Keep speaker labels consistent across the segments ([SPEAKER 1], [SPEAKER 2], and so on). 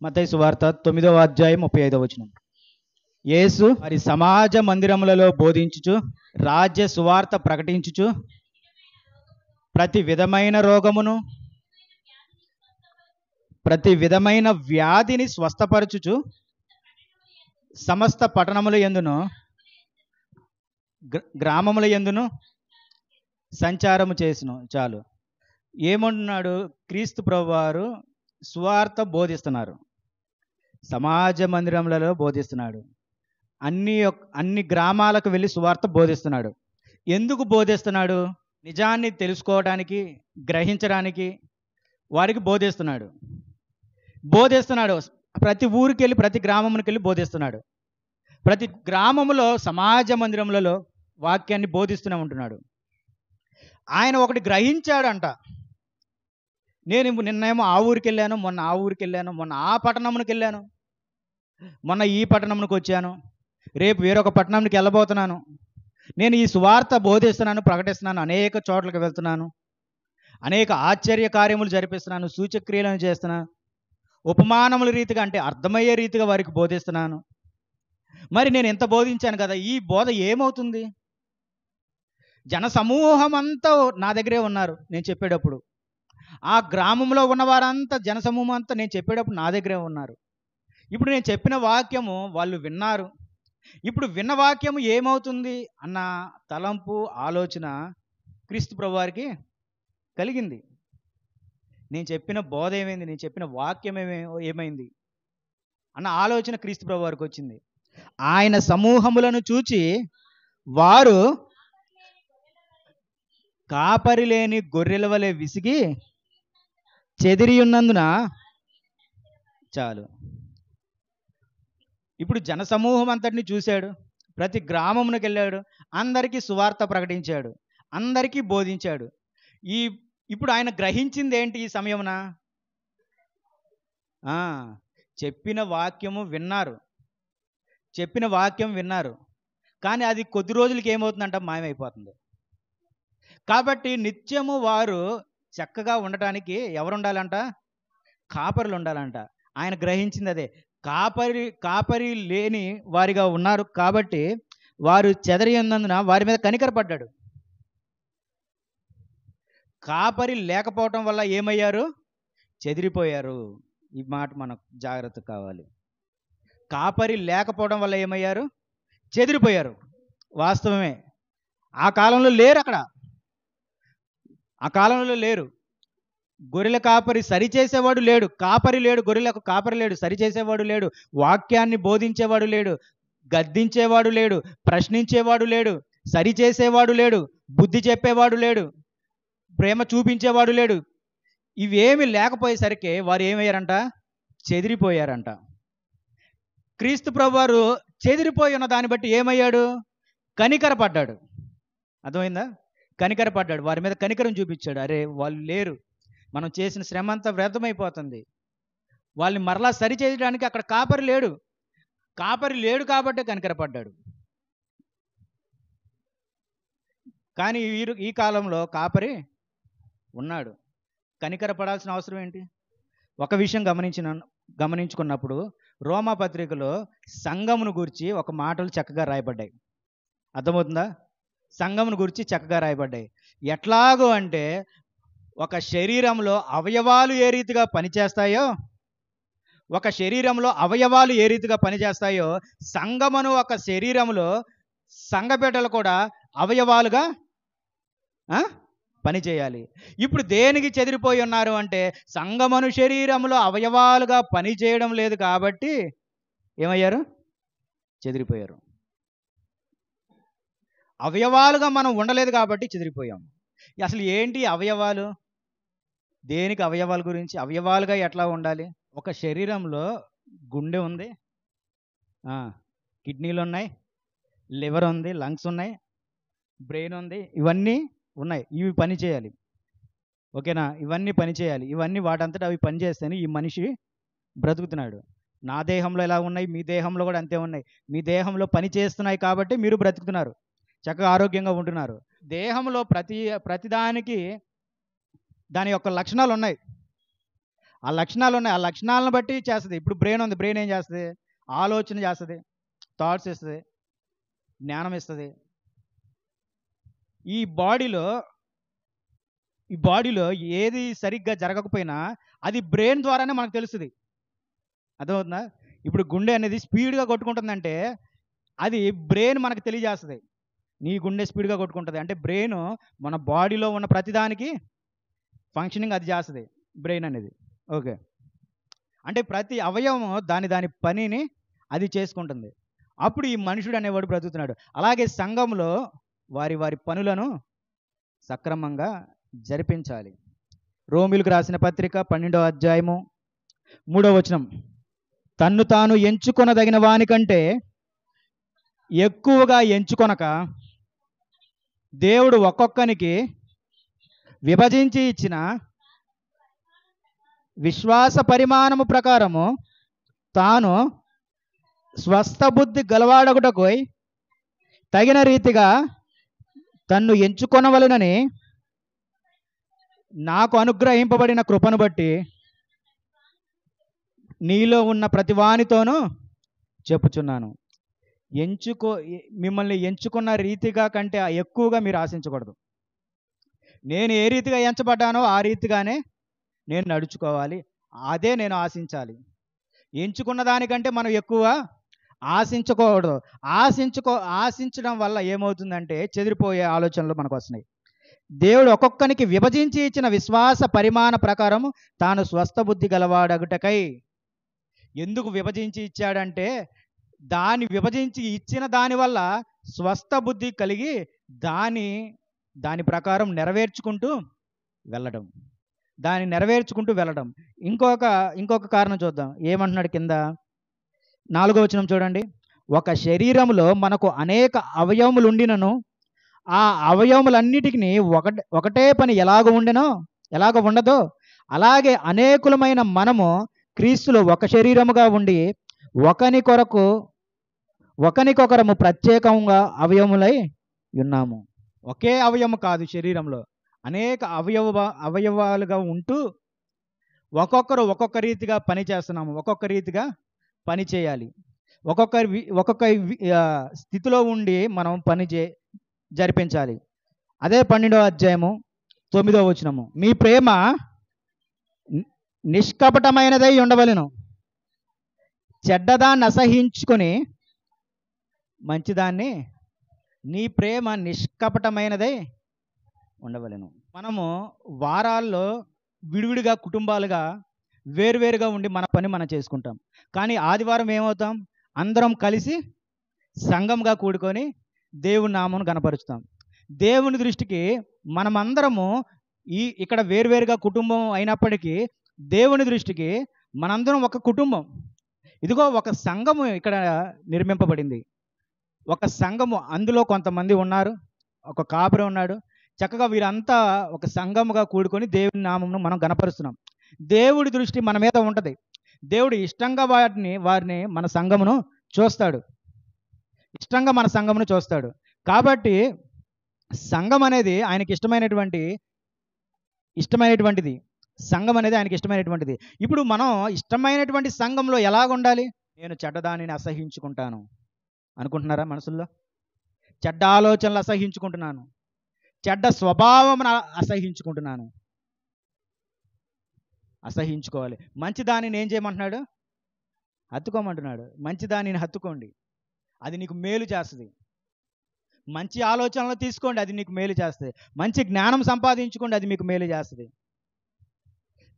[SPEAKER 1] మత్తయి సువార్త 9వ అధ్యాయం 35వ వచనం. యేసు మరి సమాజ మందిరములలో బోధించుచు రాజ్య సువార్త ప్రకటించుచు ప్రతి విధమైన రోగమును ప్రతి విధమైన వ్యాధిని స్వస్థపరచుచు సమస్త పట్టణముల యందును గ్రామముల యందును సంచారము చేసిను. చాలు. ఏమంటున్నాడు? క్రీస్తు ప్రభువారు సువార్త బోధిస్తున్నారు, సమాజ మందిరములలో బోధిస్తున్నాడు, అన్ని గ్రామాలకు వెళ్ళి సువార్త బోధిస్తున్నాడు. ఎందుకు బోధిస్తున్నాడు? నిజాన్ని తెలుసుకోవడానికి, గ్రహించడానికి వారికి బోధిస్తున్నాడు. ప్రతి ఊరికి వెళ్ళి, ప్రతి గ్రామమునికి వెళ్ళి బోధిస్తున్నాడు. ప్రతి గ్రామములో, సమాజ మందిరములలో వాక్యాన్ని బోధిస్తూనే ఉంటున్నాడు. ఆయన ఒకటి గ్రహించాడంట. నేను నిన్నేమో ఆ ఊరికి వెళ్ళాను, మొన్న ఆ ఊరికి వెళ్ళాను, మొన్న ఆ పట్టణమునికి వెళ్ళాను, మొన్న ఈ పట్టణమునికి వచ్చాను, రేపు వేరొక పట్టణంకి వెళ్ళబోతున్నాను. నేను ఈ సువార్త బోధిస్తున్నాను, ప్రకటిస్తున్నాను, అనేక చోట్లకు వెళ్తున్నాను, అనేక ఆశ్చర్య కార్యములు జరిపిస్తున్నాను, సూచక్రియలను చేస్తున్నాను, ఉపమానముల రీతిగా అంటే అర్థమయ్యే రీతిగా వారికి బోధిస్తున్నాను. మరి నేను ఎంత బోధించాను కదా, ఈ బోధ ఏమవుతుంది? జన సమూహం అంతా నా దగ్గరే ఉన్నారు నేను చెప్పేటప్పుడు. ఆ గ్రామంలో ఉన్నవారంతా, జన సమూహం అంతా నేను చెప్పేటప్పుడు నా దగ్గరే ఉన్నారు. ఇప్పుడు నేను చెప్పిన వాక్యము వాళ్ళు విన్నారు. ఇప్పుడు విన్న వాక్యము ఏమవుతుంది అన్న తలంపు, ఆలోచన క్రీస్తు ప్రభువారికి కలిగింది. నేను చెప్పిన బోధ ఏమైంది, నేను చెప్పిన వాక్యం ఏమైంది అన్న ఆలోచన క్రీస్తు ప్రభువారికి వచ్చింది. ఆయన సమూహములను చూచి వారు కాపరి లేని గొర్రెల వలె విసిగి చెదిరి ఉన్నందున, చాలు. ఇప్పుడు జనసమూహం అంతటిని చూశాడు, ప్రతి గ్రామమునకు వెళ్ళాడు, అందరికీ సువార్త ప్రకటించాడు, అందరికీ బోధించాడు. ఇప్పుడు ఆయన గ్రహించింది ఏంటి ఈ సమయమున? చెప్పిన వాక్యం విన్నారు, కానీ అది కొద్ది రోజులకి ఏమవుతుందంట? మాయమైపోతుంది. కాబట్టి నిత్యము వారు చక్కగా ఉండటానికి ఎవరు ఉండాలంట? కాపరులు ఉండాలంట. ఆయన గ్రహించింది అదే. కాపరి లేని వారిగా ఉన్నారు కాబట్టి వారు చెదరి ఉన్నందున వారి మీద కనికరపడ్డాడు. కాపరి లేకపోవటం వల్ల ఏమయ్యారు? చెదిరిపోయారు. ఈ మాట మనకు జాగ్రత్త కావాలి. కాపరి లేకపోవడం వల్ల ఏమయ్యారు? చెదిరిపోయారు. వాస్తవమే. ఆ కాలంలో లేరు, ఆ కాలంలో లేరు. గొర్రెల కాపరి సరిచేసేవాడు లేడు, కాపరి లేడు, గొర్రెలకు కాపరి లేడు, సరిచేసేవాడు లేడు, వాక్యాన్ని బోధించేవాడు లేడు, గద్దించేవాడు లేడు, ప్రశ్నించేవాడు లేడు, సరిచేసేవాడు లేడు, బుద్ధి చెప్పేవాడు లేడు, ప్రేమ చూపించేవాడు లేడు. ఇవేమి లేకపోయేసరికి వారు ఏమయ్యారంట? చెదిరిపోయారంట. క్రీస్తు ప్రభువారు చెదిరిపోయి ఉన్న దాన్ని బట్టి ఏమయ్యాడు? కనికరపడ్డాడు. అర్థమైందా? కనికరపడ్డాడు. వారి మీద కనికరం చూపించాడు. అరే, వాళ్ళు లేరు, మనం చేసిన శ్రమ అంతా వ్యర్థమైపోతుంది, వాళ్ళని మరలా సరిచేయడానికి అక్కడ కాపరి లేడు కాబట్టి కనికరపడ్డాడు. కానీ ఈ కాలంలో కాపరి ఉన్నాడు, కనికరపడాల్సిన అవసరం ఏంటి? ఒక విషయం గమనించుకున్నప్పుడు రోమా పత్రికలో సంఘమును గురించి ఒక మాటలు చక్కగా రాయబడ్డాయి. అర్థమవుతుందా? సంఘమును గురించి చక్కగా రాయబడ్డాయి. ఎట్లాగో అంటే, ఒక శరీరంలో అవయవాలు ఏ రీతిగా పనిచేస్తాయో సంఘమును ఒక శరీరంలో సంఘ బిడ్డలు కూడా అవయవాలుగా పనిచేయాలి. ఇప్పుడు దేనికి చెదిరిపోయి ఉన్నారు అంటే, సంఘమును శరీరంలో అవయవాలుగా పనిచేయడం లేదు కాబట్టి ఏమయ్యారు? చెదిరిపోయారు. అవయవాలుగా మనం ఉండలేదు కాబట్టి చెదిరిపోయాం. అసలు ఏంటి అవయవాలు? దేనికి అవయవాల గురించి? అవయవాలుగా ఎట్లా ఉండాలి? ఒక శరీరంలో గుండె ఉంది, కిడ్నీలు ఉన్నాయి, లివర్ ఉంది, లంగ్స్ ఉన్నాయి, బ్రెయిన్ ఉంది, ఇవన్నీ ఉన్నాయి. ఇవి పని చేయాలి. ఓకేనా? ఇవన్నీ పని చేయాలి. ఇవన్నీ వాటంతటా అవి పని చేస్తేనే ఈ మనిషి బ్రతుకుతున్నాడు. నా దేహంలో ఎలా ఉన్నాయి, మీ దేహంలో కూడా అంతే ఉన్నాయి. మీ దేహంలో పని చేస్తున్నాయి కాబట్టి మీరు బ్రతుకుతున్నారు, చక్కగా ఆరోగ్యంగా ఉంటున్నారు. దేహంలో ప్రతిదానికి దాని యొక్క లక్షణాలు ఉన్నాయి. ఆ లక్షణాలు ఉన్నాయి, ఆ లక్షణాలను బట్టి చేస్తుంది. ఇప్పుడు బ్రెయిన్ ఉంది, బ్రెయిన్ ఏం చేస్తుంది? ఆలోచన చేస్తుంది, థాట్స్ ఇస్తుంది, జ్ఞానం ఇస్తుంది. ఈ బాడీలో ఈ బాడీలో ఏది సరిగ్గా జరగకపోయినా అది బ్రెయిన్ ద్వారానే మనకు తెలుస్తుంది. అర్థమవుతుందా? ఇప్పుడు గుండె అనేది స్పీడ్గా కొట్టుకుంటుందంటే అది బ్రెయిన్ మనకు తెలియజేస్తుంది. నీ గుండె స్పీడ్గా కొట్టుకుంటుంది అంటే బ్రెయిన్ మన బాడీలో ఉన్న ప్రతిదానికి ఫంక్షనింగ్ అది చేస్తుంది, బ్రెయిన్ అనేది. ఓకే, అంటే ప్రతి అవయవం దాని పనిని అది చేసుకుంటుంది. అప్పుడు ఈ మనుషుడు అనేవాడు బ్రతుకుతున్నాడు. అలాగే సంఘంలో వారి పనులను సక్రమంగా జరిపించాలి. రోమిలకు రాసిన పత్రిక 12వ అధ్యాయము 3వ వచనం, తన్ను తాను ఎంచుకొనదగిన వానికంటే ఎక్కువగా ఎంచుకొనక దేవుడు ఒక్కొక్కనికి విభజించి ఇచ్చిన విశ్వాస పరిమాణము ప్రకారము తాను స్వస్థ బుద్ధి గలవాడగుటకు తగిన రీతిగా తన్ను ఎంచుకొనవలెనని నాకు అనుగ్రహింపబడిన కృపను బట్టి నీలో ఉన్న ప్రతివానితోనూ చెప్పుచున్నాను. మిమ్మల్ని ఎంచుకున్న రీతిగా కంటే ఎక్కువగా మీరు ఆశించకూడదు. నేను ఏ రీతిగా ఎంచబడ్డానో ఆ రీతిగానే నేను నడుచుకోవాలి, అదే నేను ఆశించాలి. ఎంచుకున్న దానికంటే మనం ఎక్కువ ఆశించకూడదు. ఆశించడం వల్ల ఏమవుతుందంటే చెదిరిపోయే ఆలోచనలు మనకు వస్తున్నాయి. దేవుడు ఒక్కొక్కనికి విభజించి ఇచ్చిన విశ్వాస పరిమాణ ప్రకారం తాను స్వస్థ బుద్ధి గలవాడగుటకై. ఎందుకు విభజించి ఇచ్చాడంటే దాన్ని విభజించి ఇచ్చిన దానివల్ల స్వస్థ బుద్ధి కలిగి దాని ప్రకారం నెరవేర్చుకుంటూ వెళ్ళడం. ఇంకొక కారణం చూద్దాం. ఏమంటున్నాడు కింద 4వ వచనం చూడండి. ఒక శరీరంలో మనకు అనేక అవయవములుండినను ఆ అవయవములన్నిటికీ ఒకటే పని ఎలాగ ఉండదో అలాగే అనేకులమైన మనము క్రీస్తులో ఒక శరీరముగా ఉండి ఒకనికొకరము ప్రత్యేకంగా అవయవములై ఉన్నాము. ఒకే అవయవం కాదు, శరీరంలో అనేక అవయవాలుగా ఉంటూ ఒక్కొక్కరు ఒక్కొక్క రీతిగా పని చేస్తున్నాము, ఒక్కొక్క రీతిగా పని చేయాలి. ఒక్కొక్క స్థితిలో ఉండి మనం పని జరిపించాలి. అదే 12వ అధ్యాయము 9వ వచనము, మీ ప్రేమ నిష్కపటమైనదై ఉండవలెను, చెడ్డదాన్ని అసహించుకొని మంచిదాన్ని, నీ ప్రేమ నిష్కపటమైనదై ఉండవలెను. మనము వారాల్లో విడివిడిగా కుటుంబాలుగా వేరువేరుగా ఉండి మన పని మనం చేసుకుంటాం. కానీ ఆదివారం ఏమవుతాం? అందరం కలిసి సంఘంగా కూడుకొని దేవుని నామమును గణపరుస్తాం. దేవుని దృష్టికి మనమందరము ఇక్కడ వేరువేరుగా కుటుంబం అయినప్పటికీ దేవుని దృష్టికి మనందరం ఒక కుటుంబం. ఇదిగో ఒక సంఘము ఇక్కడ నిర్మింపబడింది. ఒక సంఘము, అందులో కొంతమంది ఉన్నారు, ఒక కాపురి ఉన్నాడు. చక్కగా వీరంతా ఒక సంఘముగా కూడుకొని దేవుని నామమును మనం గణపరుస్తున్నాం. దేవుడి దృష్టి మన మీద ఉంటుంది. దేవుడు ఇష్టంగా వారిని మన సంఘమును చూస్తాడు. కాబట్టి సంఘం అనేది ఆయనకి ఇష్టమైనటువంటిది. సంఘం అనేది ఆయనకి ఇష్టమైనటువంటిది. ఇప్పుడు మనం ఇష్టమైనటువంటి సంఘంలో ఎలాగుండాలి? నేను చెడ్డదానిని అసహించుకుంటాను అనుకుంటున్నారా? మనసుల్లో చెడ్డ ఆలోచనలు అసహించుకుంటున్నాను, చెడ్డ స్వభావం అసహించుకుంటున్నాను. అసహించుకోవాలి. మంచి దానిని ఏం చేయమంటున్నాడు? హత్తుకోమంటున్నాడు. మంచి దానిని హత్తుకోండి, అది నీకు మేలు చేస్తుంది. మంచి ఆలోచనలు తీసుకోండి, అది నీకు మేలు చేస్తుంది. మంచి జ్ఞానం సంపాదించుకోండి, అది మీకు మేలు చేస్తుంది.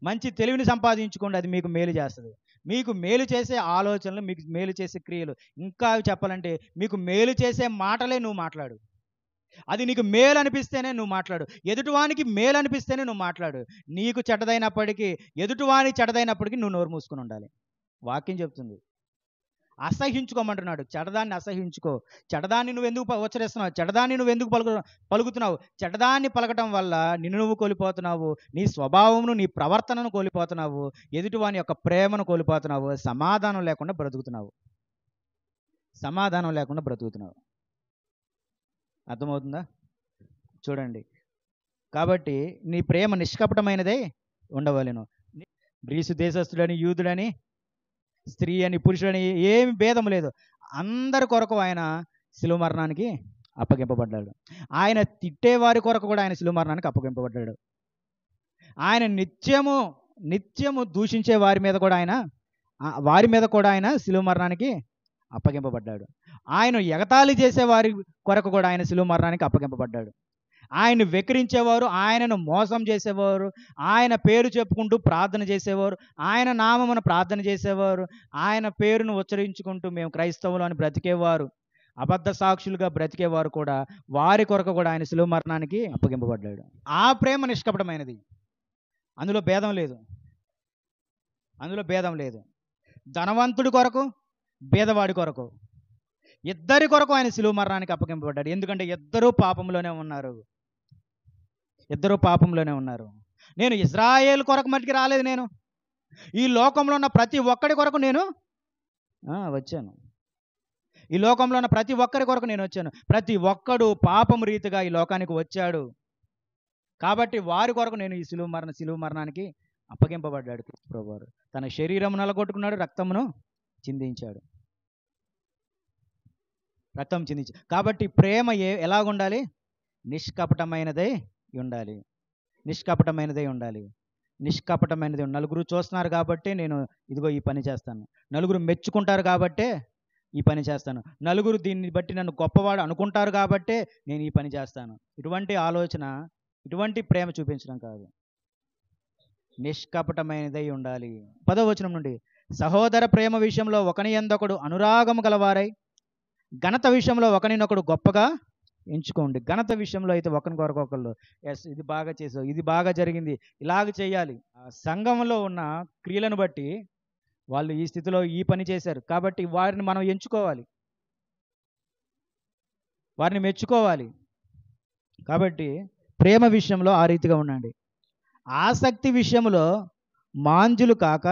[SPEAKER 1] మంచి తెలివిని సంపాదించుకోండి, అది మీకు మేలు చేస్తుంది. మీకు మేలు చేసే ఆలోచనలు, మీకు మేలు చేసే క్రియలు, ఇంకా చెప్పాలంటే మీకు మేలు చేసే మాటలే నువ్వు మాట్లాడు. అది నీకు మేలు అనిపిస్తేనే నువ్వు మాట్లాడు. ఎదుటివానికి మేలు అనిపిస్తేనే నువ్వు మాట్లాడు. నీకు చెడ్డదైనప్పటికీ, ఎదుటివానికి చెడ్డదైనప్పటికీ నువ్వు నోరు మూసుకొని ఉండాలి. వాక్యం చెప్తుంది. అసహించుకోమంటున్నాడు. చెడ్డదాన్ని అసహించుకో. చెడ్డదాన్ని నువ్వు ఎందుకు ఉచ్చరిస్తున్నావు? చెడ్డదాన్ని నువ్వు ఎందుకు పలుకుతున్నావు? చెడ్డదాన్ని పలకటం వల్ల నిన్ను నువ్వు కోల్పోతున్నావు, నీ స్వభావమును, నీ ప్రవర్తనను కోల్పోతున్నావు, ఎదుటివాని యొక్క ప్రేమను కోల్పోతున్నావు, సమాధానం లేకుండా బ్రతుకుతున్నావు. అర్థమవుతుందా? చూడండి. కాబట్టి నీ ప్రేమ నిష్కపటమైనదే ఉండవలెను. గ్రీసు దేశస్థుడని, యూదుడని, స్త్రీ అని, పురుషుడని ఏమి భేదం లేదు. అందరి కొరకు ఆయన శిలువ మరణానికి అప్పగింపబడ్డాడు. ఆయన తిట్టేవారి కొరకు కూడా ఆయన శిలువ మరణానికి అప్పగింపబడ్డాడు. ఆయన నిత్యము దూషించే వారి మీద కూడా ఆయన శిలువ మరణానికి అప్పగింపబడ్డాడు. ఆయన ఎగతాళి చేసే వారి కొరకు కూడా ఆయన శిలువ మరణానికి అప్పగింపబడ్డాడు. ఆయన్ని వెక్కిరించేవారు, ఆయనను మోసం చేసేవారు, ఆయన పేరు చెప్పుకుంటూ ప్రార్థన చేసేవారు, ఆయన నామమున ప్రార్థన చేసేవారు, ఆయన పేరును ఉచ్చరించుకుంటూ మేము క్రైస్తవులు అని బ్రతికేవారు, అబద్ధ సాక్షులుగా బ్రతికేవారు కూడా, వారి కొరకు కూడా ఆయన శిలువ మరణానికి అప్పగింపబడ్డాడు. ఆ ప్రేమ నిష్కపటమైనది. అందులో భేదం లేదు. ధనవంతుడి కొరకు, బీదవాడి కొరకు, ఇద్దరి కొరకు ఆయన శిలువ మరణానికి అప్పగింపబడ్డాడు. ఎందుకంటే ఇద్దరూ పాపంలోనే ఉన్నారు. నేను ఇజ్రాయేల్ కొరకు మట్టికి రాలేదు. నేను ఈ లోకంలో ఉన్న ప్రతి ఒక్కడి కొరకు నేను వచ్చాను. ఈ లోకంలో ఉన్న ప్రతి ఒక్కరి కొరకు నేను వచ్చాను. ప్రతి ఒక్కడు పాపం రీతిగా ఈ లోకానికి వచ్చాడు. కాబట్టి వారి కొరకు నేను ఈ శిలువ మరణానికి అప్పగింపబడ్డాడు క్రీస్తు ప్రభువారు. తన శరీరం నలగొట్టుకున్నాడు, రక్తం చిందించాడు. కాబట్టి ప్రేమ ఎలాగుండాలి? నిష్కపటమైనదై ఉండాలి. నలుగురు చూస్తున్నారు కాబట్టి నేను ఇదిగో ఈ పని చేస్తాను. నలుగురు మెచ్చుకుంటారు కాబట్టే ఈ పని చేస్తాను. నలుగురు దీన్ని బట్టి నన్ను గొప్పవాడు అనుకుంటారు కాబట్టే నేను ఈ పని చేస్తాను. ఇటువంటి ఆలోచన, ఇటువంటి ప్రేమ చూపించడం కాదు. నిష్కపటమైనదై ఉండాలి. 10వ వచనం నుండి, సహోదర ప్రేమ విషయంలో ఒకని యందొకడు అనురాగము గలవారై ఘనత విషయంలో ఒకరినొకడు గొప్పగా ఎంచుకోండి. ఘనత విషయంలో అయితే ఒకరికొరకు ఒకళ్ళు, ఎస్ ఇది బాగా చేసావు, ఇది బాగా జరిగింది, ఇలాగ చేయాలి. సంఘంలో ఉన్న క్రియలను బట్టి వాళ్ళు ఈ స్థితిలో ఈ పని చేశారు కాబట్టి వారిని మనం ఎంచుకోవాలి, వారిని మెచ్చుకోవాలి. కాబట్టి ప్రేమ విషయంలో ఆ రీతిగా ఉండండి. ఆసక్తి విషయంలో మాంజులు కాక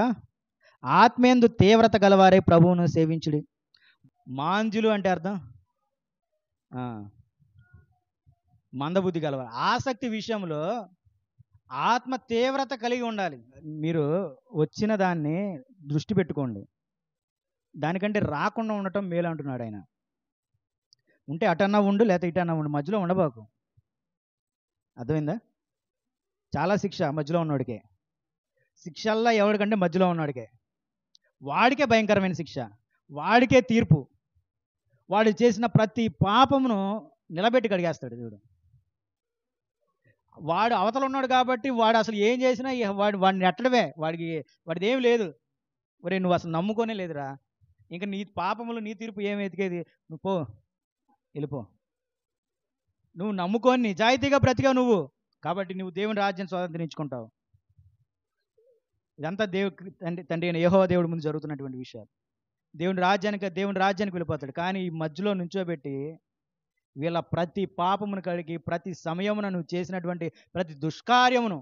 [SPEAKER 1] ఆత్మేందు తీవ్రత గలవారై ప్రభువును సేవించుడి. మాంజులు అంటే అర్థం మందబుద్ధి గలవారు. ఆసక్తి విషయంలో ఆత్మ తీవ్రత కలిగి ఉండాలి. మీరు వచ్చిన దాన్ని దృష్టి పెట్టుకోండి. దానికంటే రాకుండా ఉండటం మేలు అంటున్నాడు ఆయన. ఉంటే అటన్నా ఉండు, లేకపోతే ఇటన్నా ఉండు, మధ్యలో ఉండబాకు. అర్థమైందా? చాలా శిక్ష మధ్యలో ఉన్నవాడికే. శిక్షల్లా ఎవడికంటే మధ్యలో ఉన్నవాడికే. వాడికే భయంకరమైన శిక్ష, వాడికే తీర్పు. వాడు చేసిన ప్రతి పాపమును నిలబెట్టి కడిగేస్తాడు దేవుడు. వాడు అవతల ఉన్నాడు కాబట్టి వాడు అసలు ఏం చేసినా వాడిని ఎట్టడమే, వాడిది ఏమి లేదు. ఒరే నువ్వు అసలు నమ్ముకోనే లేదురా, ఇంకా నీ పాపములు నీ తీర్పు ఏమి ఎతికేది, నువ్వు పో, వెళ్ళిపో. నువ్వు నమ్ముకొని నిజాయితీగా బ్రతికావు నువ్వు, కాబట్టి నువ్వు దేవుని రాజ్యాన్ని స్వాతంత్రించుకుంటావు. ఇదంతా తండ్రి అయిన యెహోవా దేవుడి ముందు జరుగుతున్నటువంటి విషయాలు. దేవుని రాజ్యానికి వెళ్ళిపోతాడు. కానీ ఈ మధ్యలో నుంచోబెట్టి వీళ్ళ ప్రతి పాపమును కడిగి ప్రతి సమయమున నువ్వు చేసినటువంటి ప్రతి దుష్కార్యమును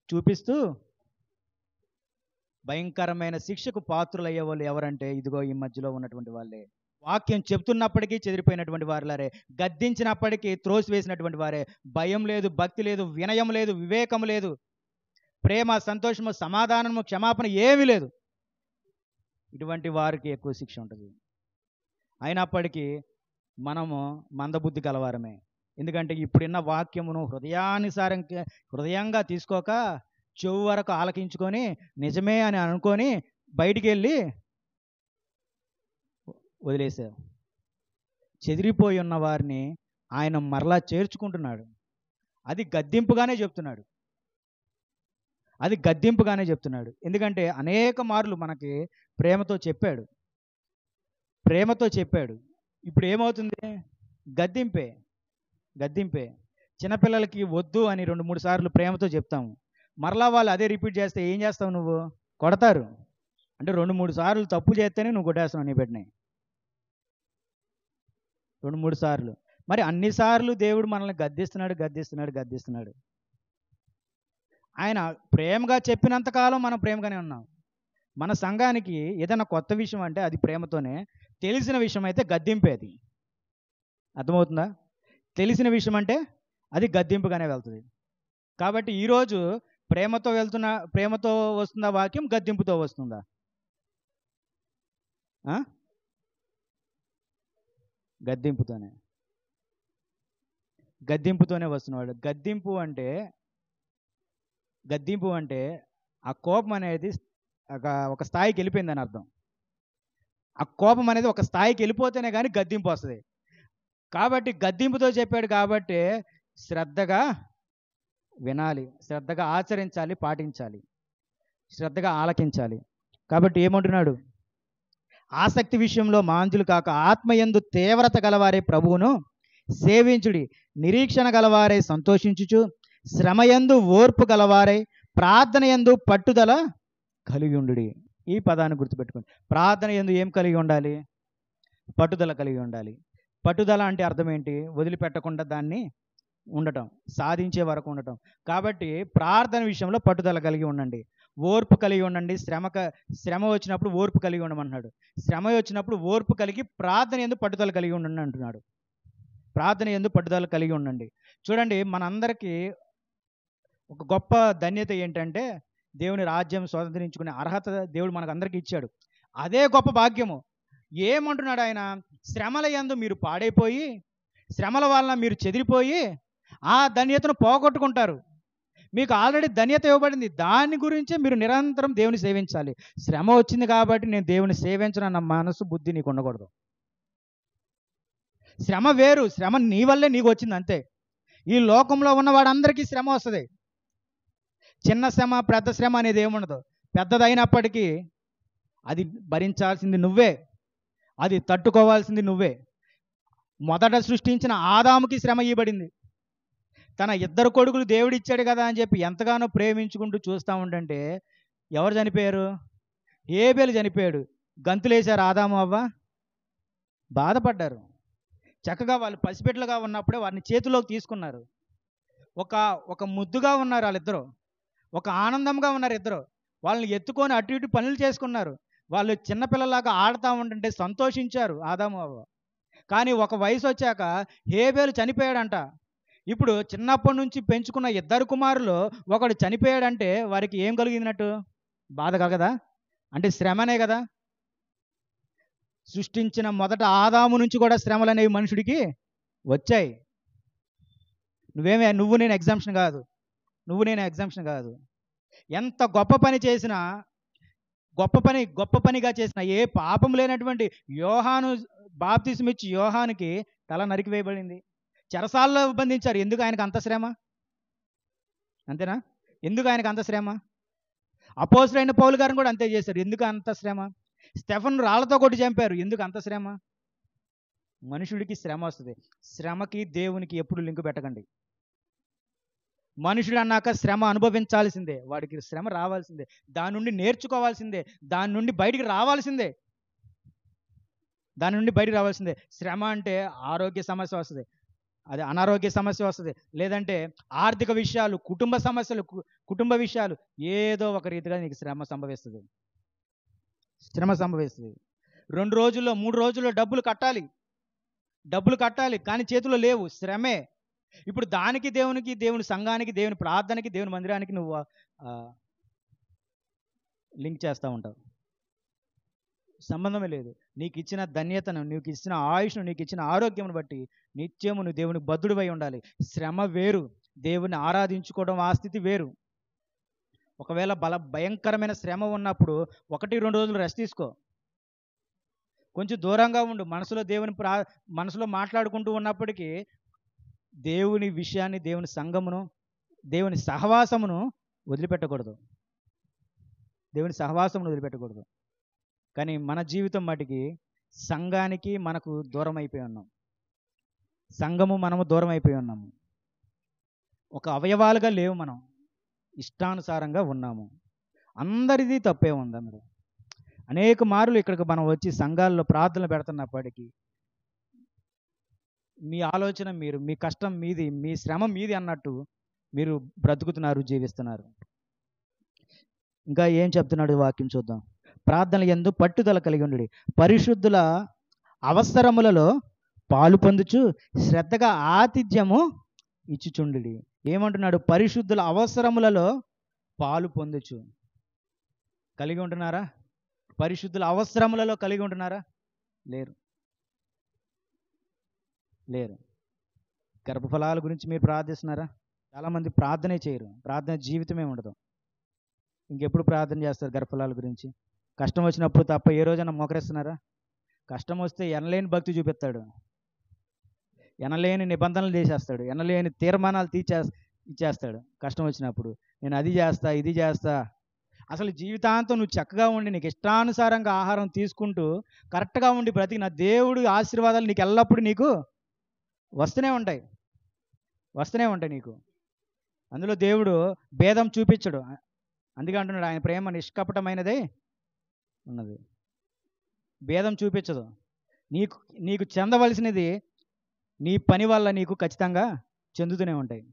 [SPEAKER 1] చూపిస్తూ భయంకరమైన శిక్షకు పాత్రులయ్యే వాళ్ళు ఎవరంటే ఇదిగో ఈ మధ్యలో ఉన్నటువంటి వాళ్ళే. వాక్యం చెప్తున్నప్పటికీ చెదిరిపోయినటువంటి వారులారే, గద్దించినప్పటికీ త్రోసివేసినటువంటి వారే. భయం లేదు, భక్తి లేదు, వినయం లేదు, వివేకం లేదు, ప్రేమ, సంతోషము, సమాధానము, క్షమాపణ ఏమీ లేదు. ఇటువంటి వారికి ఎక్కువ శిక్ష ఉంటుంది. అయినప్పటికీ మనము మందబుద్ధి కలవారమే. ఎందుకంటే ఇప్పుడున్న వాక్యమును హృదయంగా తీసుకోక చెవు వరకు ఆలకించుకొని నిజమే అని అనుకొని బయటికి వెళ్ళి వదిలేశారు. చెదిరిపోయి ఉన్న వారిని ఆయన మరలా చేర్చుకుంటున్నాడు. అది గద్దింపుగానే చెప్తున్నాడు. ఎందుకంటే అనేక మార్లు మనకి ప్రేమతో చెప్పాడు. ఇప్పుడు ఏమవుతుంది? గద్దింపే. చిన్నపిల్లలకి వద్దు అని 2-3 సార్లు ప్రేమతో చెప్తాము. మరలా వాళ్ళు అదే రిపీట్ చేస్తే ఏం చేస్తావు నువ్వు? కొడతారు. అంటే 2-3 సార్లు తప్పు చేస్తేనే నువ్వు కొట్టేస్తావు నీ బిడ్డని. 2-3 సార్లు. మరి అన్నిసార్లు దేవుడు మనల్ని గద్దిస్తున్నాడు. ఆయన ప్రేమగా చెప్పినంతకాలం మనం ప్రేమగానే ఉన్నాం. మన సంఘానికి ఏదైనా కొత్త విషయం అంటే అది ప్రేమతోనే, తెలిసిన విషయం అయితే గద్దింపేది. అర్థమవుతుందా? తెలిసిన విషయం అంటే అది గద్దింపుగానే వెళ్తుంది. కాబట్టి ఈరోజు ప్రేమతో వస్తుందా వాక్యం, గద్దింపుతో వస్తుందా? గద్దింపుతోనే వస్తున్నవాడు. గద్దింపు అంటే ఆ కోపం అనేది ఒక స్థాయికి వెళ్ళిపోయిందని అర్థం. ఆ కోపం అనేది ఒక స్థాయికి వెళ్ళిపోతేనే కానీ గద్దింపు వస్తుంది. కాబట్టి గద్దింపుతో చెప్పాడు కాబట్టి శ్రద్ధగా వినాలి, శ్రద్ధగా ఆచరించాలి, పాటించాలి, శ్రద్ధగా ఆలకించాలి. కాబట్టి ఏమంటున్నాడు? ఆసక్తి విషయంలో మాంద్యులు కాక ఆత్మయందు తీవ్రత గలవారే ప్రభువును సేవించుడి, నిరీక్షణ గలవారే సంతోషించుచు, శ్రమయందు ఓర్పు గలవారై ప్రార్థన యందు పట్టుదల కలిగి ఉండుడి. ఈ పదాన్ని గుర్తుపెట్టుకోండి. ప్రార్థన యందు ఏం కలిగి ఉండాలి? పట్టుదల కలిగి ఉండాలి. పట్టుదల అంటే అర్థం ఏంటి? వదిలిపెట్టకుండా దాన్ని ఉండటం, సాధించే వరకు ఉండటం. కాబట్టి ప్రార్థన విషయంలో పట్టుదల కలిగి ఉండండి, ఓర్పు కలిగి ఉండండి. శ్రమ వచ్చినప్పుడు ఓర్పు కలిగి ఉండమన్నాడు. శ్రమ వచ్చినప్పుడు ఓర్పు కలిగి ప్రార్థన యందు పట్టుదల కలిగి ఉండండి అంటున్నాడు. ప్రార్థన యందు పట్టుదల కలిగి ఉండండి. చూడండి, మనందరికీ ఒక గొప్ప ధన్యత ఏంటంటే దేవుని రాజ్యం స్వతంత్రించుకునే అర్హత దేవుడు మనకు అందరికీ ఇచ్చాడు. అదే గొప్ప భాగ్యము. ఏమంటున్నాడు ఆయన? శ్రమల యందు మీరు పాడైపోయి, శ్రమల వలన మీరు చెదిరిపోయి ఆ ధన్యతను పోగొట్టుకుంటారు. మీకు ఆల్రెడీ ధన్యత ఇవ్వబడింది, దాని గురించే మీరు నిరంతరం దేవుని సేవించాలి. శ్రమ వచ్చింది కాబట్టి నేను దేవుని సేవించనన్న మనసు, బుద్ధి నీకు ఉండకూడదు. శ్రమ వేరు, శ్రమ నీ వల్లే నీకు వచ్చింది అంతే. ఈ లోకంలో ఉన్న వాడందరికీ శ్రమ వస్తుంది. చిన్న శ్రమ పెద్ద శ్రమ అనేది ఏముండదు. పెద్దదైనప్పటికీ అది భరించాల్సింది నువ్వే, అది తట్టుకోవాల్సింది నువ్వే. మొదట సృష్టించిన ఆదాముకి శ్రమ ఇవ్వబడింది. తన 2 కొడుకులు దేవుడిచ్చాడు కదా అని చెప్పి ఎంతగానో ప్రేమించుకుంటూ చూస్తూ ఉండంటే ఎవరు చనిపోయారు? హేబెలు చనిపోయాడు. గంతులేశారు ఆదాము అవ్వ, బాధపడ్డారు. చక్కగా వాళ్ళు పసిబిడ్డలుగా ఉన్నప్పుడే వారిని చేతిలోకి తీసుకున్నారు. ఒక ముద్దుగా ఉన్నారు వాళ్ళిద్దరూ, ఒక ఆనందంగా ఉన్నారు ఇద్దరు. వాళ్ళని ఎత్తుకొని అటు ఇటు పనులు చేసుకున్నారు. వాళ్ళు చిన్నపిల్లలాగా ఆడుతూ ఉంటుంటే సంతోషించారు ఆదాము అవ్వ. కానీ ఒక వయసు వచ్చాక హేబెలు చనిపోయాడంట. ఇప్పుడు చిన్నప్పటి నుంచి పెంచుకున్న 2 కుమారులు ఒకడు చనిపోయాడంటే వారికి ఏం కలిగినట్టు? బాధ కలగదా? అంటే శ్రమనే కదా. సృష్టించిన మొదట ఆదాము నుంచి కూడా శ్రమలు అనేవి మనుషుడికి వచ్చాయి. నువ్వు నేను ఎగ్జామ్షన్ కాదు. ఎంత గొప్ప పని చేసినా, గొప్ప పనిగా చేసిన ఏ పాపం లేనటువంటి యోహాను, బాప్తిస్మం ఇచ్చి యోహానుకి తల నరికివేయబడింది, చెరసాల్లో బంధించారు. ఎందుకు ఆయనకు అంత శ్రమ? అంతేనా? ఎందుకు ఆయనకు అంత శ్రమ? అపోస్తలుడైన పౌలు గారిని కూడా అంతే చేశారు. ఎందుకు అంత శ్రమ? స్టెఫెను రాళ్లతో కొట్టి చంపారు. ఎందుకు అంత శ్రమ? మనుషుడికి శ్రమ వస్తుంది. శ్రమకి దేవునికి ఎప్పుడు లింకు పెట్టకండి. మనుషుడు అన్నాక శ్రమ అనుభవించాల్సిందే, వాడికి శ్రమ రావాల్సిందే, దాని నుండి నేర్చుకోవాల్సిందే, దాని నుండి బయటికి రావాల్సిందే. శ్రమ అంటే ఆరోగ్య సమస్య వస్తుంది, అది అనారోగ్య సమస్య వస్తుంది, లేదంటే ఆర్థిక విషయాలు, కుటుంబ విషయాలు, ఏదో ఒక రీతిగా నీకు శ్రమ సంభవిస్తుంది. 2 రోజుల్లో 3 రోజుల్లో డబ్బులు కట్టాలి కానీ చేతిలో లేవు, శ్రమే. ఇప్పుడు దానికి దేవునికి, దేవుని సంఘానికి, దేవుని ప్రార్థనకి, దేవుని మందిరానికి నువ్వు లింక్ చేస్తూ ఉంటావు. సంబంధమే లేదు. నీకు ఇచ్చిన ధన్యతను, నీకు ఇచ్చిన ఆయుష్ను, నీకు ఇచ్చిన ఆరోగ్యమును బట్టి నిత్యము నువ్వు దేవునికి బద్ధుడివై ఉండాలి. శ్రమ వేరు, దేవుని ఆరాధించుకోవడం ఆ స్థితి వేరు. ఒకవేళ భయంకరమైన శ్రమ ఉన్నప్పుడు 1-2 రోజులు రెస్ట్ తీసుకో, కొంచెం దూరంగా ఉండు. మనసులో మాట్లాడుకుంటూ ఉన్నప్పటికీ దేవుని విషయాన్ని, దేవుని సంఘమును, దేవుని సహవాసమును వదిలిపెట్టకూడదు. కానీ మన జీవితం మటుకి సంఘానికి మనకు దూరం అయిపోయి ఉన్నాం. మనము దూరం అయిపోయి ఉన్నాము. ఒక అవయవాలుగా లేవు, మనం ఇష్టానుసారంగా ఉన్నాము. అందరిది తప్పే ఉంది. అందరూ అనేక మార్లు ఇక్కడికి మనం వచ్చి సంఘాల్లో ప్రార్థనలు పెడుతున్నప్పటికీ మీ ఆలోచన మీరు, మీ కష్టం మీది, మీ శ్రమ మీది అన్నట్టు మీరు బ్రతుకుతున్నారు, జీవిస్తున్నారు. ఇంకా ఏం చెప్తున్నాడు వాక్యం చూద్దాం. ప్రార్థన యందు పట్టుదల కలిగి ఉండుడి, పరిశుద్ధుల అవసరములలో పాలు పొందుచు శ్రద్ధగా ఆతిథ్యము ఇచ్చుచుండుడి. ఏమంటున్నాడు? పరిశుద్ధుల అవసరములలో పాలు పొందుచు కలిగి ఉంటున్నారా? పరిశుద్ధుల అవసరములలో కలిగి ఉంటున్నారా? లేరు. గర్భఫలాల గురించి మీరు ప్రార్థిస్తున్నారా? చాలామంది ప్రార్థనే చేయరు, ప్రార్థన జీవితమే ఉండదు. ఇంకెప్పుడు ప్రార్థన చేస్తారు గర్భఫలాల గురించి? కష్టం వచ్చినప్పుడు తప్ప ఏ రోజైనా మోకరిస్తున్నారా? కష్టం వస్తే ఎనలేని భక్తి చూపిస్తాడు, ఎనలేని నిబంధనలు చేసేస్తాడు, ఎనలేని తీర్మానాలు ఇచ్చేస్తాడు. కష్టం వచ్చినప్పుడు నేను అది చేస్తా, ఇది చేస్తా. అసలు జీవితాంతం నువ్వు చక్కగా ఉండి నీకు ఇష్టానుసారంగా ఆహారం తీసుకుంటూ కరెక్ట్గా ఉండి బ్రతికి నా దేవుడు ఆశీర్వాదాలు నీకు ఎల్లప్పుడూ నీకు వస్తూనే ఉంటాయి నీకు. అందులో దేవుడు భేదం చూపించడు. అందుకే అంటున్నాడు, ఆయన ప్రేమ నిష్కపటమైనదే ఉన్నది, భేదం చూపించదు. నీకు చెందవలసినది నీ పని వల్ల నీకు ఖచ్చితంగా చెందుతూనే ఉంటాయి.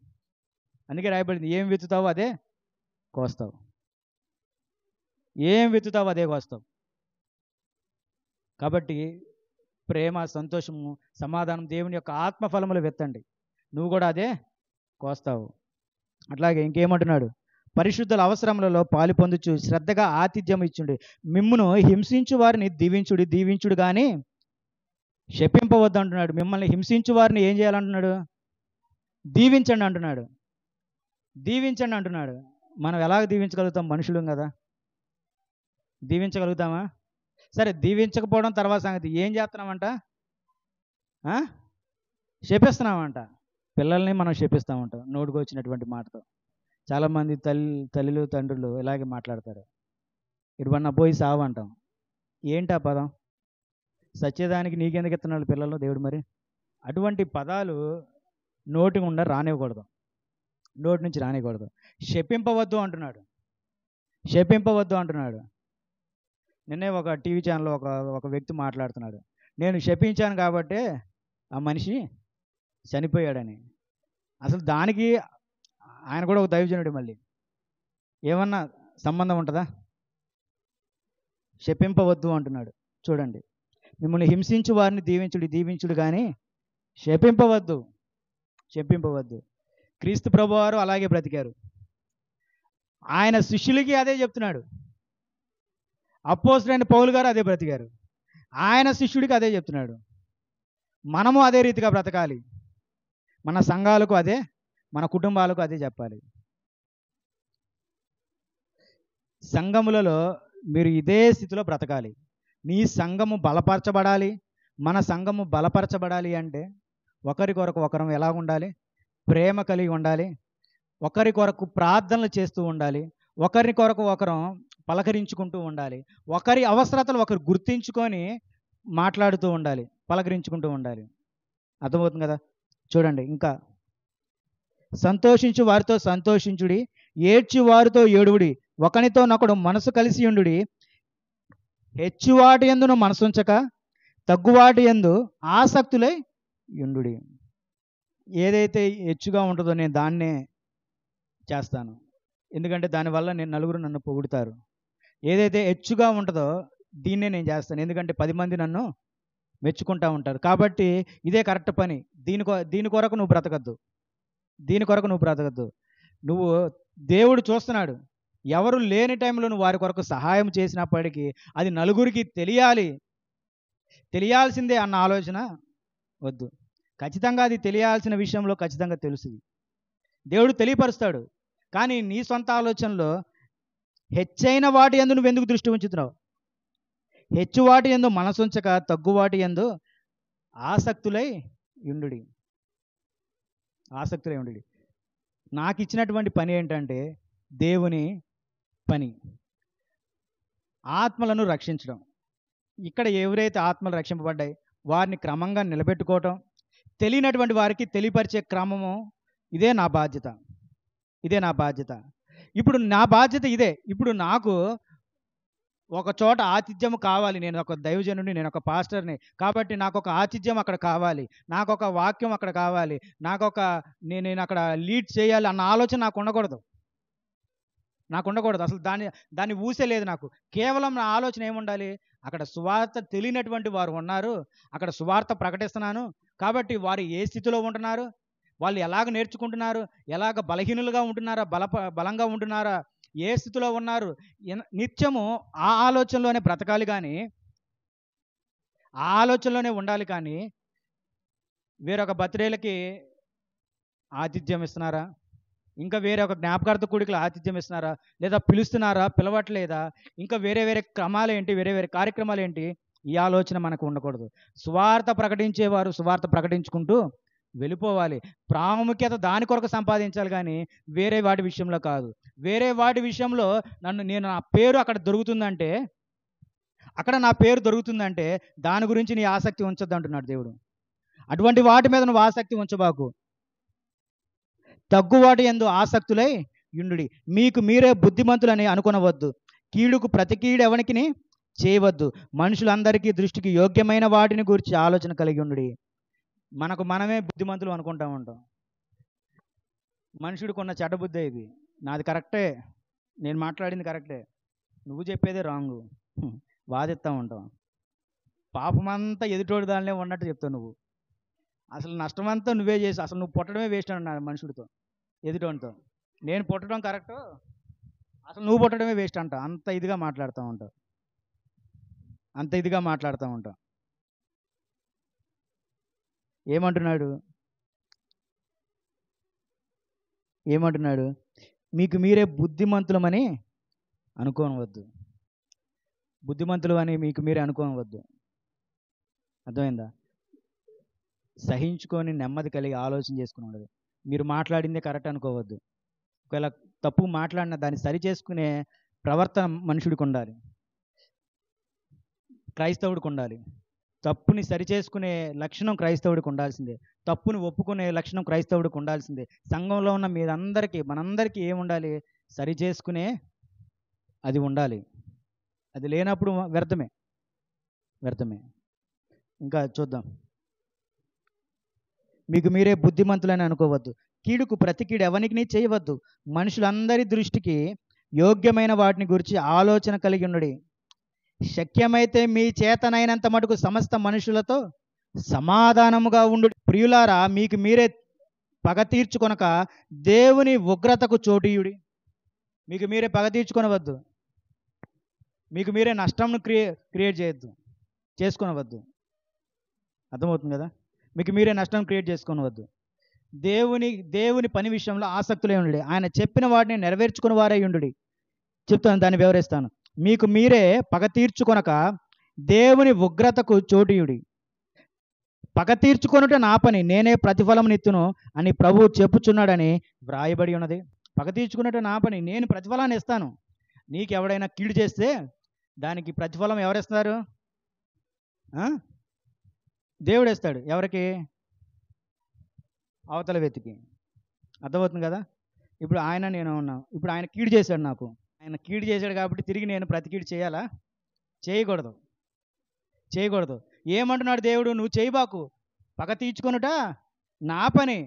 [SPEAKER 1] అందుకే రాయబడింది, ఏం విత్తుతావో అదే కోస్తావు, ఏం విత్తుతావో అదే కోస్తావు. కాబట్టి ప్రేమ, సంతోషము, సమాధానం, దేవుని యొక్క ఆత్మఫలములు విత్తండి, నువ్వు కూడా అదే కోస్తావు. అట్లాగే ఇంకేమంటున్నాడు, పరిశుద్ధుల అవసరములలో పాలు పొందుచు శ్రద్ధగా ఆతిథ్యం ఇచ్చుండి మిమ్మును హింసించు వారిని దీవించుడు కానీ శపింపవద్దు అంటున్నాడు. మిమ్మల్ని హింసించు వారిని ఏం చేయాలంటున్నాడు? దీవించండి అంటున్నాడు. మనం ఎలాగ దీవించగలుగుతాం? మనుషులం కదా, దీవించగలుగుతామా? సరే, దీవించకపోవడం తర్వాత సంగతి. ఏం చేస్తున్నామంట? శపిస్తున్నామంట. పిల్లల్ని మనం శపిస్తామంటాం నోటికి వచ్చినటువంటి మాటతో. చాలామంది తల్లులు తండ్రులు ఇలాగే మాట్లాడతారు, ఇటువన్న పోయి సావు అంటాం. ఏంటి ఆ పదం? సత్యదానికి నీకెందుకు ఇస్తున్నాడు పిల్లలు దేవుడు? మరి అటువంటి పదాలు నోటి గుండా రానివ్వకూడదు, నోటి నుంచి రానివ్వకూడదు. శపింపవద్దు అంటున్నాడు. నిన్నే ఒక టీవీ ఛానల్లో ఒక వ్యక్తి మాట్లాడుతున్నాడు, నేను శపించాను కాబట్టే ఆ మనిషి చనిపోయాడని. అసలు దానికి ఆయన కూడా ఒక దైవజనుడు, మళ్ళీ ఏమన్నా సంబంధం ఉంటుందా? శపింపవద్దు అంటున్నాడు. చూడండి, మిమ్మల్ని హింసించు వారిని దీవించుడు కానీ శపింపవద్దు. క్రీస్తు ప్రభువారు అలాగే బ్రతికారు. ఆయన శిష్యులకి అదే చెప్తున్నాడు. అపోస్తలుడైన పౌలు గారు అదే బ్రతికారు, ఆయన శిష్యుడికి అదే చెప్తున్నాడు. మనము అదే రీతిగా బ్రతకాలి. మన సంఘాలకు అదే, మన కుటుంబాలకు అదే చెప్పాలి. సంఘములలో మీరు ఇదే స్థితిలో బ్రతకాలి. నీ సంఘము బలపరచబడాలి, మన సంఘము బలపరచబడాలి అంటే ఒకరి కొరకు ఒకరం ఎలా ఉండాలి? ప్రేమ కలిగి ఉండాలి, ఒకరి కొరకు ప్రార్థనలు చేస్తూ ఉండాలి, ఒకరి కొరకు ఒకరం పలకరించుకుంటూ ఉండాలి, ఒకరి అవసరతలు ఒకరు గుర్తించుకొని మాట్లాడుతూ ఉండాలి, పలకరించుకుంటూ ఉండాలి. అర్థమవుతుంది కదా? చూడండి, ఇంకా సంతోషించు వారితో సంతోషించుడి, ఏడ్చి వారితో ఏడువుడి, ఒకనితో నొకడు మనసు కలిసి ఉండుడి. హెచ్చువాటి యందును మనసుంచక తగ్గువాటి యందు ఆసక్తులై ఉండుడి. ఏదైతే హెచ్చుగా ఉంటుందో నేను దాన్నే చేస్తాను, ఎందుకంటే దానివల్ల నలుగురు నన్ను పొగుడుతారు. ఏదైతే హెచ్చుగా ఉంటుందో దీన్నే నేను చేస్తాను, ఎందుకంటే 10 మంది నన్ను మెచ్చుకుంటూ ఉంటారు. కాబట్టి ఇదే కరెక్ట్ పని. దీని కొరకు నువ్వు బ్రతకద్దు, నువ్వు దేవుడు చూస్తున్నాడు. ఎవరు లేని టైంలో నువ్వు వారి కొరకు సహాయం చేసినప్పటికీ అది నలుగురికి తెలియాల్సిందే అన్న ఆలోచన వద్దు. ఖచ్చితంగా అది తెలియాల్సిన విషయంలో ఖచ్చితంగా తెలుస్తుంది, దేవుడు తెలియపరుస్తాడు. కానీ నీ సొంత ఆలోచనలో హెచ్చైన వాటి యందు నువ్వు ఎందుకు దృష్టి ఉంచుతున్నావు? హెచ్చు వాటి యందు మనసుంచక తగ్గువాటి యందు ఆసక్తులై ఉండుడి. నాకు ఇచ్చినటువంటి పని ఏంటంటే దేవుని పని, ఆత్మలను రక్షించడం. ఇక్కడ ఎవరైతే ఆత్మలు రక్షింపబడ్డాయి వారిని క్రమంగా నిలబెట్టుకోవటం, తెలియనటువంటి వారికి తెలియపరిచే క్రమము, ఇదే నా బాధ్యత. ఇప్పుడు నా బాధ్యత ఇదే. ఇప్పుడు నాకు ఒక చోట ఆతిథ్యం కావాలి, నేను ఒక దైవజనుడిని, నేను ఒక పాస్టర్ని, కాబట్టి నాకు ఒక ఆతిథ్యం అక్కడ కావాలి, నాకు ఒక వాక్యం అక్కడ కావాలి, నేను అక్కడ లీడ్ చేయాలి అన్న ఆలోచన నాకు ఉండకూడదు. అసలు దాన్ని ఊసే లేదు నాకు. కేవలం నా ఆలోచన ఏముండాలి? అక్కడ సువార్త తెలియనటువంటి వారు ఉన్నారు, అక్కడ సువార్త ప్రకటిస్తున్నాను, కాబట్టి వారు ఏ స్థితిలో ఉంటున్నారు, వాళ్ళు ఎలాగ నేర్చుకుంటున్నారు, ఎలాగ బలహీనులుగా ఉంటున్నారా, బలంగా ఉంటున్నారా, ఏ స్థితిలో ఉన్నారు, నిత్యము ఆ ఆలోచనలోనే బ్రతకాలి కానీ, ఆ ఆలోచనలోనే ఉండాలి కానీ వేరొక బర్త్డేలకి ఆతిథ్యం ఇస్తున్నారా, ఇంకా వేరే ఒక జ్ఞాపకార్థ కూడికలు ఆతిథ్యం ఇస్తున్నారా, లేదా పిలుస్తున్నారా, పిలవట్లేదా, ఇంకా వేరే వేరే క్రమాలు ఏంటి, వేరే వేరే కార్యక్రమాలు ఏంటి, ఈ ఆలోచన మనకు ఉండకూడదు. సువార్త ప్రకటించేవారు సువార్త ప్రకటించుకుంటూ వెళ్ళిపోవాలి. ప్రాముఖ్యత దాని కొరకు సంపాదించాలి కానీ వేరే వాటి విషయంలో కాదు. వేరే వాటి విషయంలో నా పేరు అక్కడ దొరుకుతుందంటే, అక్కడ నా పేరు దొరుకుతుందంటే దాని గురించి నీ ఆసక్తి ఉంచొద్దు అంటున్నాడు దేవుడు. అటువంటి వాటి మీద నువ్వు ఆసక్తి ఉంచబాకు. తగ్గువాటి యందు ఆసక్తులై యుండుడి. మీకు మీరే బుద్ధిమంతులని అనుకొనవద్దు. కీడుకు ప్రతి కీడు ఎవనికిని చేయవద్దు. మనుషులందరికీ దృష్టికి యోగ్యమైన వాటిని గురించి ఆలోచన కలిగి ఉండుడి. మనకు మనమే బుద్ధిమంతులు అనుకుంటా ఉంటాం. మనుషుడికి ఉన్న చెడ్డ బుద్ధి ఇది. నాది కరెక్టే, నేను మాట్లాడింది కరెక్టే, నువ్వు చెప్పేదే రాంగు, వాదిస్తూ ఉంటాం. పాపమంతా ఎదుటోడి దానిలో ఉన్నట్టు చెప్తావు నువ్వు. అసలు నష్టమంతా నువ్వే చేసి, అసలు నువ్వు పుట్టడమే వేస్ట్ అన్నాడు మనుషుడితో, ఎదుటోనితో. నేను పుట్టడం కరెక్టు, అసలు నువ్వు పుట్టడమే వేస్ట్ అంట. అంత ఇదిగా మాట్లాడుతూ ఉంటావు, అంత ఇదిగా మాట్లాడుతూ ఉంటావు. ఏమంటున్నాడు? మీకు మీరే బుద్ధిమంతులమని అనుకోనవద్దు. బుద్ధిమంతులు అని మీకు మీరే అనుకోనవద్దు. అర్థమైందా? సహించుకొని నెమ్మది కలిగి ఆలోచన చేసుకుని ఉండదు. మీరు మాట్లాడిందే కరెక్ట్ అనుకోవద్దు. ఒకవేళ తప్పు మాట్లాడిన దాన్ని సరి చేసుకునే ప్రవర్తన మనుషుడికి ఉండాలి, క్రైస్తవుడికి ఉండాలి. తప్పుని సరిచేసుకునే లక్షణం క్రైస్తవుడికి ఉండాల్సిందే. తప్పుని ఒప్పుకునే లక్షణం క్రైస్తవుడికి ఉండాల్సిందే. సంఘంలో ఉన్న మనందరికీ ఏముండాలి? సరి చేసుకునే అది ఉండాలి. అది లేనప్పుడు వ్యర్థమే. ఇంకా చూద్దాం. మీకు మీరే బుద్ధిమంతులని అనుకోవద్దు. కీడుకు ప్రతి కీడు ఎవనికి చేయవద్దు. మనుషులందరి దృష్టికి యోగ్యమైన వాటిని గురించి ఆలోచన కలిగి ఉండుడి. శక్యమైతే మీ చేతనైనంత మటుకు సమస్త మనుషులతో సమాధానముగా ఉండు. ప్రియులారా, మీకు మీరే పగ తీర్చుకొనక దేవుని ఉగ్రతకు చోటీయుడి. మీకు మీరే పగ తీర్చుకొనవద్దు. మీకు మీరే నష్టంను క్రియేట్ చేసుకొనవద్దు. అర్థమవుతుంది కదా? మీకు మీరే నష్టం క్రియేట్ చేసుకొనవద్దు. దేవుని పని విషయంలో ఆసక్తులే ఉండు. ఆయన చెప్పిన వాటిని నెరవేర్చుకుని వారే ఉండు. చెప్తాను, దాన్ని వివరిస్తాను. మీకు మీరే పగ తీర్చుకొనక దేవుని ఉగ్రతకు చోటీయుడి. పగ తీర్చుకొనుట నా పని, నేనే ప్రతిఫలం నిత్తును అని ప్రభువు చెప్పుచున్నాడని వ్రాయబడి ఉన్నది. పగ తీర్చుకున్నట్టు నా పని, నేను ప్రతిఫలాన్ని ఇస్తాను. నీకు ఎవడైనా కీడు చేస్తే దానికి ప్రతిఫలం ఎవరిస్తారు? దేవుడు ఇస్తాడు. ఎవరికి? అవతల వ్యక్తికి. అర్థమవుతుంది కదా? ఇప్పుడు నేను ఉన్నాం. ఇప్పుడు ఆయన కీడు చేశాడు నాకు. ఆయన కీడు చేశాడు కాబట్టి తిరిగి నేను ప్రతి కీడు చేయాలా? చేయకూడదు. ఏమంటున్నాడు దేవుడు? నువ్వు చేయబాకు. పగ తీర్చుకొనుట నా పని.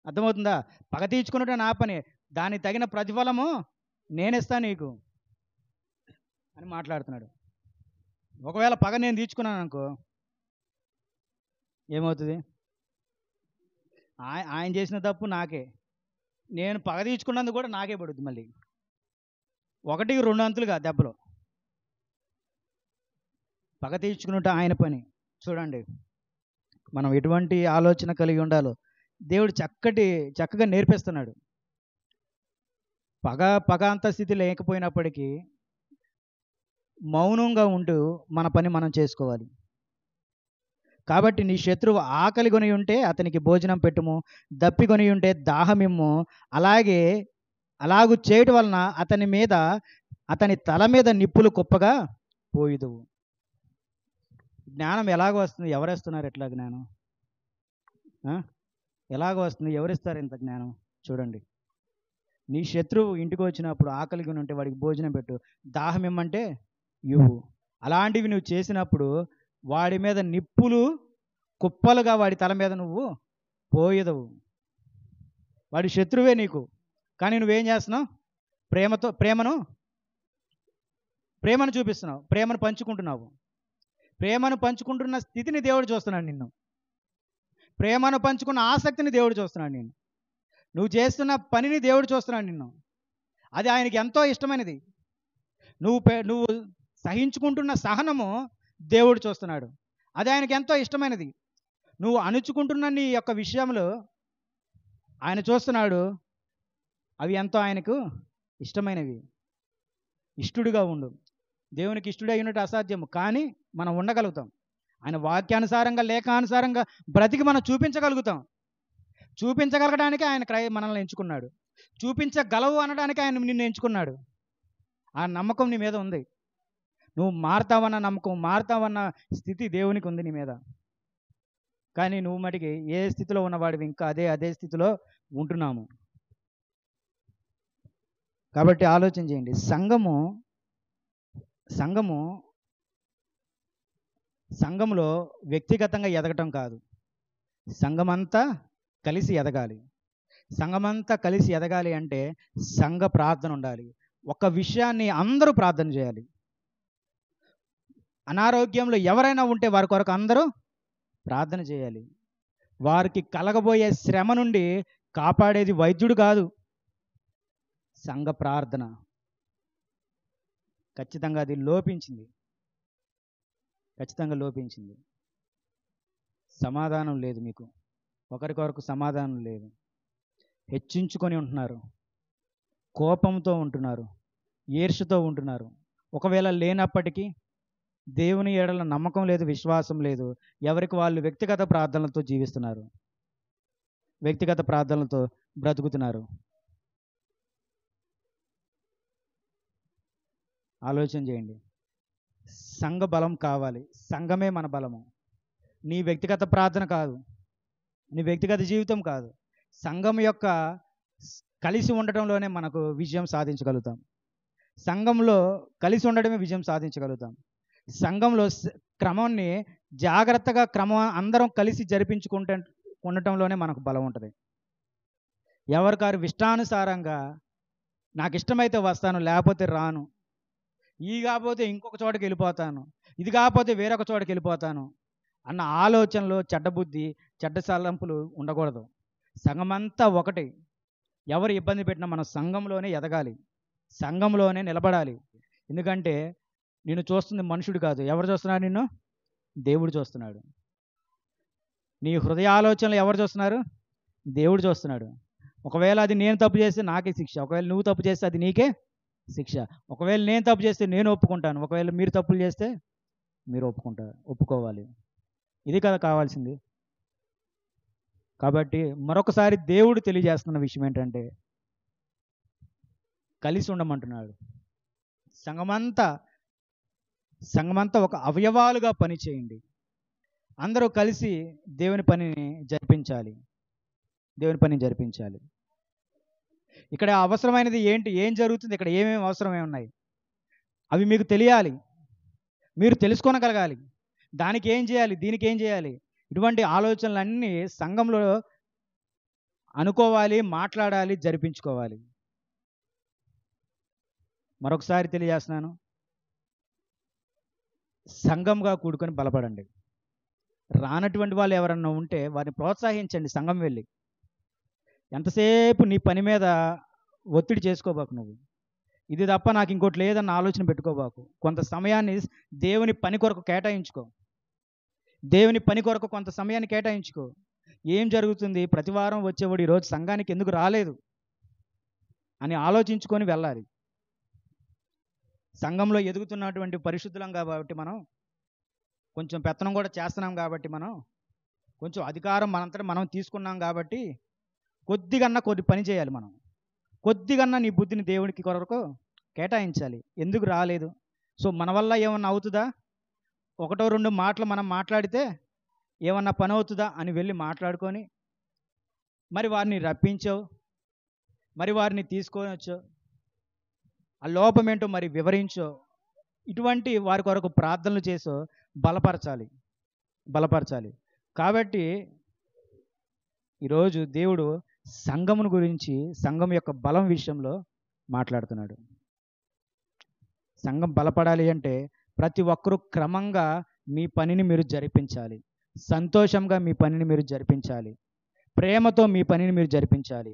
[SPEAKER 1] అర్థమవుతుందా? పగ తీర్చుకొనుట నా పని, దానికి తగిన ప్రతిఫలము నేనిస్తాను నీకు అని మాట్లాడుతున్నాడు. ఒకవేళ పగ నేను తీర్చుకున్నాను అనుకో, ఏమవుతుంది? ఆయన చేసిన తప్పు నాకే, నేను పగ తీర్చుకున్నందుకు కూడా నాకే పడుద్ది. మళ్ళీ 1-2 అంతులుగా దెబ్బలు. పగ తీర్చుకున్నట్టు ఆయన పని. చూడండి మనం ఎటువంటి ఆలోచన కలిగి ఉండాలో దేవుడు చక్కగా నేర్పిస్తున్నాడు. పగ అంత స్థితి లేకపోయినప్పటికీ మౌనంగా ఉంటూ మన పని మనం చేసుకోవాలి. కాబట్టి నీ శత్రువు ఆకలి కొని ఉంటే అతనికి భోజనం పెట్టుము, దప్పి కొని ఉంటే దాహమిమ్ము. అలాగు చేయటం వలన అతని తల మీద నిప్పులు కుప్పగా పోయిదువు. జ్ఞానం ఎలాగో వస్తుంది? ఎవరేస్తున్నారు ఎట్లా జ్ఞానం? ఎలాగో వస్తుంది? ఎవరిస్తారు ఇంత జ్ఞానం? చూడండి, నీ శత్రువు ఇంటికి వచ్చినప్పుడు ఆకలి కొని ఉంటే వాడికి భోజనం పెట్టు, దాహం ఇమ్మంటే ఇవ్వు. అలాంటివి నువ్వు చేసినప్పుడు వాడి మీద నిప్పులు కుప్పలుగా వాడి తల మీద నువ్వు పోయేదవు. వాడి శత్రువే నీకు, కానీ నువ్వేం చేస్తున్నావు? ప్రేమను చూపిస్తున్నావు, ప్రేమను పంచుకుంటున్నావు. ప్రేమను పంచుకుంటున్న స్థితిని దేవుడు చూస్తున్నాడు నిన్ను. ప్రేమను పంచుకున్న ఆసక్తిని దేవుడు చూస్తున్నాడు నిన్ను. నువ్వు చేస్తున్న పనిని దేవుడు చూస్తున్నాడు నిన్ను. అది ఆయనకి ఎంతో ఇష్టమైనది. నువ్వు సహించుకుంటున్న సహనము దేవుడు చూస్తున్నాడు. అది ఆయనకి ఎంతో ఇష్టమైనది. నువ్వు అణుచుకుంటున్న నీ యొక్క విషయంలో ఆయన చూస్తున్నాడు. అవి ఎంతో ఆయనకు ఇష్టమైనవి. ఇష్టడుగా ఉండు. దేవునికి ఇష్టడై ఉన్నట్టు అసాధ్యము, కానీ మనం ఉండగలుగుతాం. ఆయన వాక్యానుసారంగా లేఖానుసారంగా బ్రతికి మనం చూపించగలుగుతాం. చూపించగలగడానికి ఆయన మనల్ని ఎంచుకున్నాడు. చూపించగలవు అనడానికి ఆయన నిన్ను ఎంచుకున్నాడు. ఆ నమ్మకం నీ మీద ఉంది. నువ్వు మారుతావన్న నమ్మకం, మారుతావన్న స్థితి దేవునికి ఉంది నీ మీద. కానీ నువ్వు మటుకి ఏ స్థితిలో ఉన్నవాడివి ఇంకా అదే స్థితిలో ఉంటున్నాము. కాబట్టి ఆలోచన చేయండి. సంఘంలో వ్యక్తిగతంగా ఎదగటం కాదు, సంఘమంతా కలిసి ఎదగాలి. సంఘమంతా కలిసి ఎదగాలి అంటే సంఘ ప్రార్థన ఉండాలి. ఒక విషయాన్ని అందరూ ప్రార్థన చేయాలి. అనారోగ్యంలో ఎవరైనా ఉంటే వారి కొరకు అందరూ ప్రార్థన చేయాలి. వారికి కలగబోయే శ్రమ నుండి కాపాడేది వైద్యుడు కాదు, సంఘ ప్రార్థన. ఖచ్చితంగా అది లోపించింది. సమాధానం లేదు, మీకు ఒకరికొరకు సమాధానం లేదు. హెచ్చించుకొని ఉంటున్నారు, కోపంతో ఉంటున్నారు, ఈర్ష్యతో ఉంటున్నారు. ఒకవేళ లేనప్పటికీ దేవుని ఎడల నమ్మకం లేదు, విశ్వాసం లేదు. ఎవరికి వాళ్ళు వ్యక్తిగత ప్రార్థనలతో జీవిస్తున్నారు, వ్యక్తిగత ప్రార్థనలతో బ్రతుకుతున్నారు. ఆలోచన చేయండి. సంఘ బలం కావాలి. సంఘమే మన బలము. నీ వ్యక్తిగత ప్రార్థన కాదు, నీ వ్యక్తిగత జీవితం కాదు. సంఘం యొక్క కలిసి ఉండటంలోనే మనకు విజయం సాధించగలుగుతాం. సంఘంలో కలిసి ఉండడమే విజయం సాధించగలుగుతాం. సంఘంలో క్రమాన్ని జాగ్రత్తగా అందరం కలిసి జరిపించుకుంటే ఉండటంలోనే మనకు బలం ఉంటుంది. ఎవరికారు ఇష్టానుసారంగా నాకు ఇష్టమైతే వస్తాను, లేకపోతే రాను, ఈ కాకపోతే ఇంకొక చోటకి వెళ్ళిపోతాను, ఇది కాకపోతే వేరొక చోటకి వెళ్ళిపోతాను అన్న ఆలోచనలు, చెడ్డ బుద్ధి, చెడ్డ సలంపులు ఉండకూడదు. సంఘమంతా ఒకటి. ఎవరు ఇబ్బంది పెట్టినా మనం సంఘంలోనే ఎదగాలి, సంఘంలోనే నిలబడాలి. ఎందుకంటే నిన్ను చూస్తుంది మనుషుడు కాదు. ఎవరు చూస్తున్నాడు నిన్ను? దేవుడు చూస్తున్నాడు. నీ హృదయ ఆలోచనలు ఎవరు చూస్తున్నారు? దేవుడు చూస్తున్నాడు. ఒకవేళ అది నేను తప్పు చేస్తే నాకే శిక్ష, ఒకవేళ నువ్వు తప్పు చేస్తే అది నీకే శిక్ష. ఒకవేళ నేను తప్పు చేస్తే నేను ఒప్పుకుంటాను, ఒకవేళ మీరు తప్పులు చేస్తే మీరు ఒప్పుకోవాలి. ఇది కదా కావాల్సింది. కాబట్టి మరొకసారి దేవుడు తెలియజేస్తున్న విషయం ఏంటంటే కలిసి ఉండమంటున్నాడు. సంఘమంతా ఒక అవయవాలుగా పనిచేయండి. అందరూ కలిసి దేవుని పనిని జరిపించాలి. ఇక్కడ అవసరమైనది ఏంటి, ఏం జరుగుతుంది, ఇక్కడ ఏమేమి అవసరమే ఉన్నాయి అవి మీకు తెలియాలి, మీరు తెలుసుకోనగలగాలి. దానికి ఏం చేయాలి, దీనికి ఏం చేయాలి, ఇటువంటి ఆలోచనలన్నీ సంఘంలో అనుకోవాలి, మాట్లాడాలి, జరిపించుకోవాలి. మరొకసారి తెలియజేస్తున్నాను, సంఘంగా కూడుకొని బలపడండి. రానటువంటి వాళ్ళు ఎవరన్నా ఉంటే వారిని ప్రోత్సహించండి. సంఘం వెళ్ళి ఎంతసేపు నీ పని మీద ఒత్తిడి చేసుకోబాకు. నువ్వు ఇది తప్ప నాకు ఇంకోటి లేదన్న ఆలోచన పెట్టుకోబాకు. కొంత సమయాన్ని దేవుని పని కొరకు కేటాయించుకో. దేవుని పని కొరకు కొంత సమయాన్ని కేటాయించుకో. ఏం జరుగుతుంది, ప్రతివారం వచ్చేవాడు ఈరోజు సంఘానికి ఎందుకు రాలేదు అని ఆలోచించుకొని వెళ్ళాలి. సంఘంలో ఎదుగుతున్నటువంటి పరిశుద్ధులం కాబట్టి మనం కొంచెం పెత్తనం కూడా చేస్తున్నాం కాబట్టి మనం కొంచెం అధికారం మనంతటా మనం తీసుకున్నాం కాబట్టి కొద్ది పని చేయాలి. మనం కొద్దిగన్నా నీ బుద్ధిని దేవునికి కొరకు కేటాయించాలి. ఎందుకు రాలేదు, సో మన వల్ల ఏమన్నా అవుతుందా, ఒకటో రెండు మాటలు మనం మాట్లాడితే ఏమన్నా పని అవుతుందా అని వెళ్ళి మాట్లాడుకొని మరి వారిని రప్పించో, మరి వారిని తీసుకొని వచ్చో, ఆ లోపమేంటో మరి వివరించో, ఇటువంటి వారి కొరకు ప్రార్థనలు చేసో బలపరచాలి. కాబట్టి ఈరోజు దేవుడు సంఘమును గురించి, సంఘం యొక్క బలం విషయంలో మాట్లాడుతున్నాడు. సంఘం బలపడాలి అంటే ప్రతి ఒక్కరూ క్రమంగా మీ పనిని మీరు జరిపించాలి, సంతోషంగా మీ పనిని మీరు జరిపించాలి, ప్రేమతో మీ పనిని మీరు జరిపించాలి.